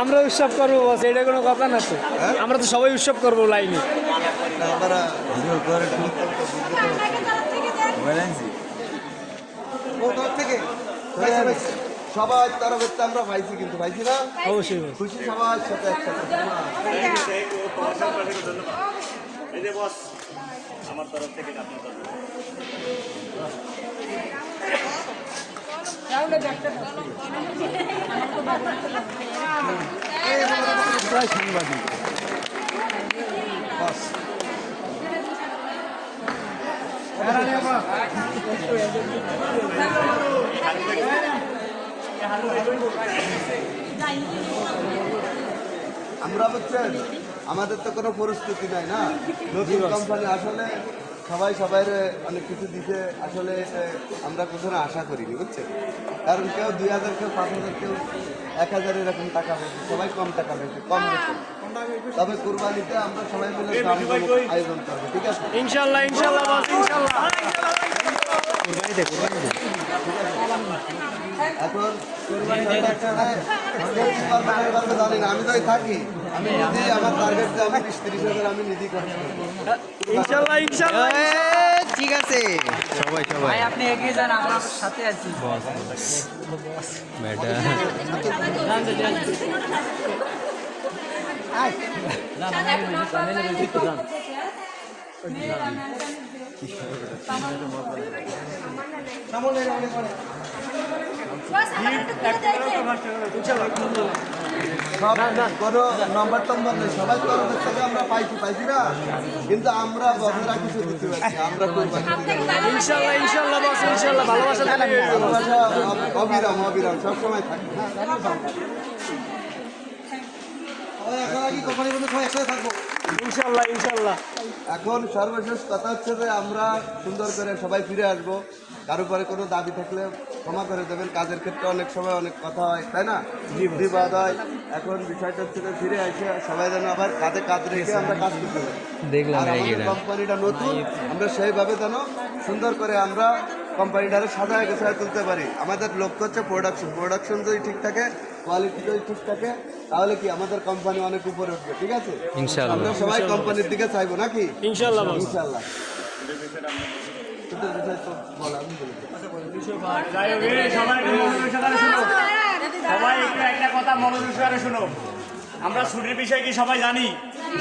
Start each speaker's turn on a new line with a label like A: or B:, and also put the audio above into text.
A: আমরা উৎসব করবো বস, এটা কোনো কথা না তো। আমরা তো সবাই উৎসব করবো লাইনে।
B: সবাই তরফের তো আমরা পাইছি, কিন্তু পাইছি না
A: অবশ্যই বস।
B: খুশি সবার সাথে একসাথে।
C: এই যে বস আমার তরফ থেকে আপনার তরফ থেকে।
A: প্রায় সাংবাদিক
B: আমরা বুঝছেন, আমাদের তো কোনো পরিস্থিতি নাই না, নতুন কোম্পানি আসলে সবাই সবাই অনেক কিছু দিতে আসলে আমরা কখনো আশা করিনি বুঝছেন। কারণ কেউ 2000, কেউ 5000, কেউ 1000 এরকম টাকা পেয়েছে, সবাই কম টাকা পেয়েছে, কম বেতন। তবে কুরবানিতে আমরা সবাই মিলে জাঁকজমক আয়োজন করবো, ঠিক আছে?
A: ইনশাল্লাহ, ইনশাল্লাহ বস, ইনশাল্লাহ।
B: এখন জানি না, আমি তো থাকি, আমি নিধি, আমার টার্গেট যে আমি 20-30 হাজার আমি নিধি করছি।
A: ইনশাল্লাহ, ইনশাল্লাহ।
D: ঠিক আছে সবাই সবাই
E: ভাই আপনি এগিয়ে যান, আমরা সাথে আছি।
B: সব কোনো নম্বর টম্বর নেই, সবাই তরফের থেকে আমরা পাইছি না, কিন্তু আমরা বছরা কিছু দিতে পারছি, আমরা কুরবানি দিতে পারছি।
A: ইনশাল্লাহ, ইনশাল্লাহ বস, ইনশাল্লাহ। ভালোবাসা থাকবে।
B: ভালোবাসা অবিরাম অবিরাম সবসময় থাকে।
A: ইনশাল্লাহ, ইনশাল্লাহ।
B: এখন সর্বশেষ কথা হচ্ছে যে আমরা সুন্দর করে সবাই ফিরে আসবো। কারো পরে কোনো দাবি থাকলে ক্ষমা করে দেবেন, কাজের ক্ষেত্রে অনেক সময় অনেক কথা হয়, তাই না, বিবাদ হয়। এখন বিষয়টা হচ্ছে যে ফিরে আসে সবাই যেন আবার কাঁধে কাঁধ রেখে আমরা কাজ করতে পারি। আর আমাদের কোম্পানিটা নতুন, আমরা সেইভাবে যেন সুন্দর করে আমরা কোম্পানিটারে সাজায় গোছায় তুলতে পারি। আমাদের লক্ষ্য হচ্ছে প্রোডাকশন যদি ঠিক থাকে, কোয়ালিটি যদি ঠিক থাকে, তাহলে কি আমাদের কোম্পানি অনেক উপরে উঠবে, ঠিক আছে? আমরা সবাই কোম্পানির দিকে চাইবো নাকি?
A: ইনশাল্লাহ বস।
B: ইনশাল্লাহ। তোদের বিষয় তো বল, আমি বলি।
C: যাই হোক, এই সবাই একটু মনোযোগ সহকারে শুনো। সবাই একটু একটা কথা মনোযোগ সহকারে শুনো। আমরা ছুটির বিষয় কি সবাই জানি?